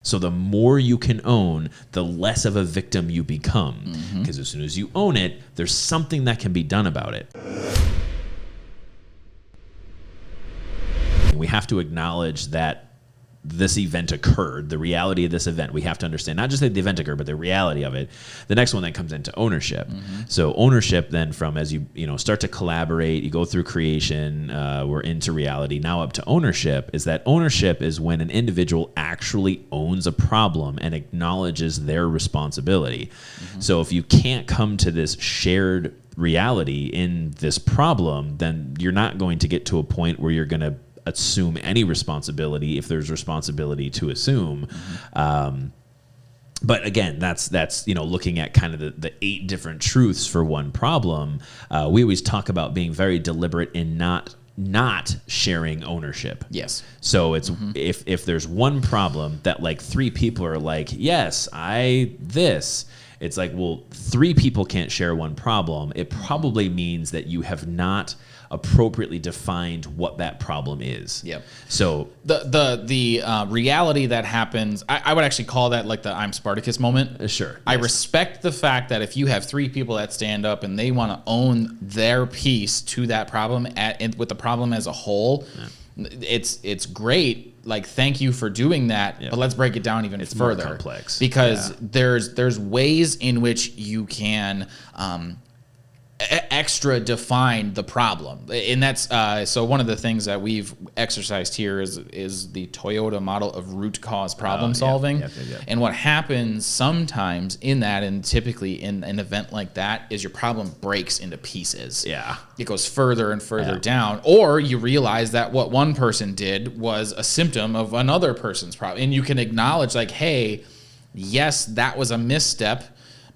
So the more you can own, the less of a victim you become. Because as soon as you own it, there's something that can be done about it. We have to acknowledge that this event occurred, the reality of this event. We have to understand not just that the event occurred, but the reality of it. The next one then comes into ownership. So ownership then from as you start to collaborate, you go through creation, we're into reality. Now up to ownership is that ownership is when an individual actually owns a problem and acknowledges their responsibility. So if you can't come to this shared reality in this problem, then you're not going to get to a point where you're going to assume any responsibility if there's responsibility to assume. But again, that's looking at kind of the 8 different truths for one problem. We always talk about being very deliberate in not sharing ownership. Yes. So it's if there's one problem that like 3 people are like, yes, it's like, well, 3 people can't share one problem. It probably means that you have not appropriately defined what that problem is. Yep. So the reality that happens, I would actually call that like the I'm Spartacus moment. Sure. I respect the fact that if you have 3 people that stand up and they want to own their piece to that problem with the problem as a whole, it's great. Like, thank you for doing that, but let's break it down even further. More complex. Because there's ways in which you can extra define the problem, and that's so one of the things that we've exercised here is the Toyota model of root cause problem solving. And what happens sometimes in that, and typically in an event like that, is your problem breaks into pieces. It goes further and further down, or you realize that what one person did was a symptom of another person's problem, and you can acknowledge like, hey, yes, that was a misstep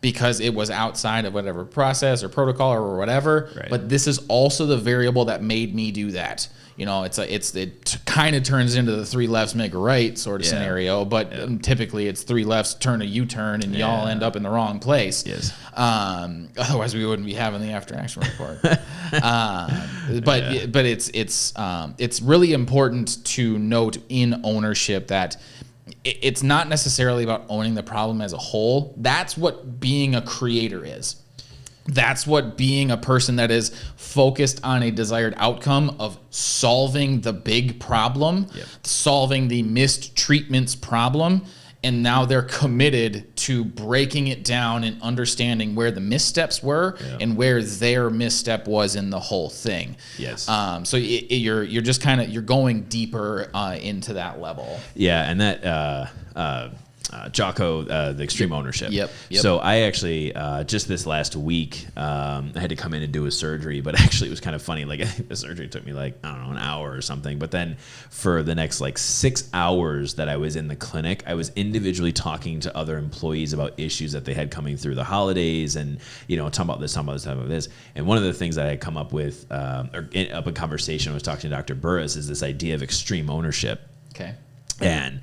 because it was outside of whatever process or protocol or whatever. But this is also the variable that made me do that. It kind of turns into the 3 lefts make a right sort of scenario, but typically it's 3 lefts turn a U-turn and y'all end up in the wrong place. Otherwise we wouldn't be having the after action report. But it's really important to note in ownership that it's not necessarily about owning the problem as a whole. That's what being a creator is. That's what being a person that is focused on a desired outcome of solving the big problem, solving the missed treatments problem, and now they're committed to breaking it down and understanding where the missteps were and where their misstep was in the whole thing. So you're just kind of, you're going deeper into that level. And that Jocko, the extreme ownership. So I actually, just this last week, I had to come in and do a surgery, but actually it was kind of funny. Like, I think the surgery took me like, I don't know, an hour or something. But then for the next like 6 hours that I was in the clinic, I was individually talking to other employees about issues that they had coming through the holidays and, talking about this, talking about this. And one of the things that I had come up with, up in conversation, I was talking to Dr. Burris, is this idea of extreme ownership. And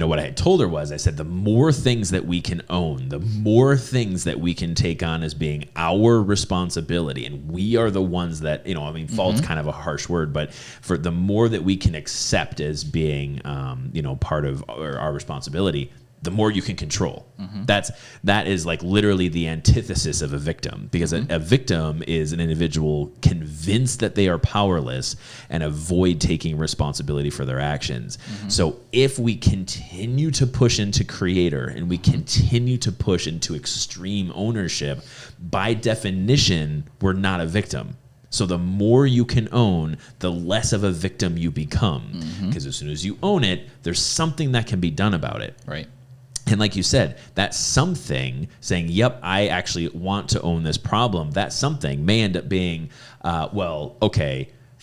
what I had told her was, I said, the more things that we can own, the more things that we can take on as being our responsibility. And we are the ones that, fault's kind of a harsh word, but for the more that we can accept as being, part of our responsibility, the more you can control. That is like literally the antithesis of a victim, because a victim is an individual convinced that they are powerless and avoid taking responsibility for their actions. So if we continue to push into creator and we continue to push into extreme ownership, by definition, we're not a victim. So the more you can own, the less of a victim you become. Because as soon as you own it, there's something that can be done about it. And like you said, that something saying, yep, I actually want to own this problem, that something may end up being,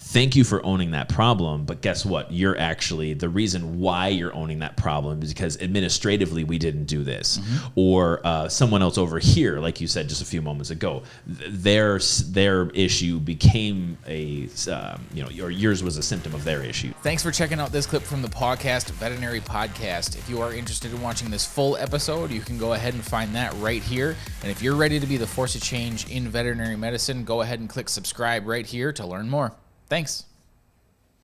thank you for owning that problem, but guess what? You're actually, the reason why you're owning that problem is because administratively we didn't do this. Or someone else over here, like you said just a few moments ago, their issue became or yours was a symptom of their issue. Thanks for checking out this clip from the PAWCast Veterinary Podcast. If you are interested in watching this full episode, you can go ahead and find that right here. And if you're ready to be the force of change in veterinary medicine, go ahead and click subscribe right here to learn more. Thanks.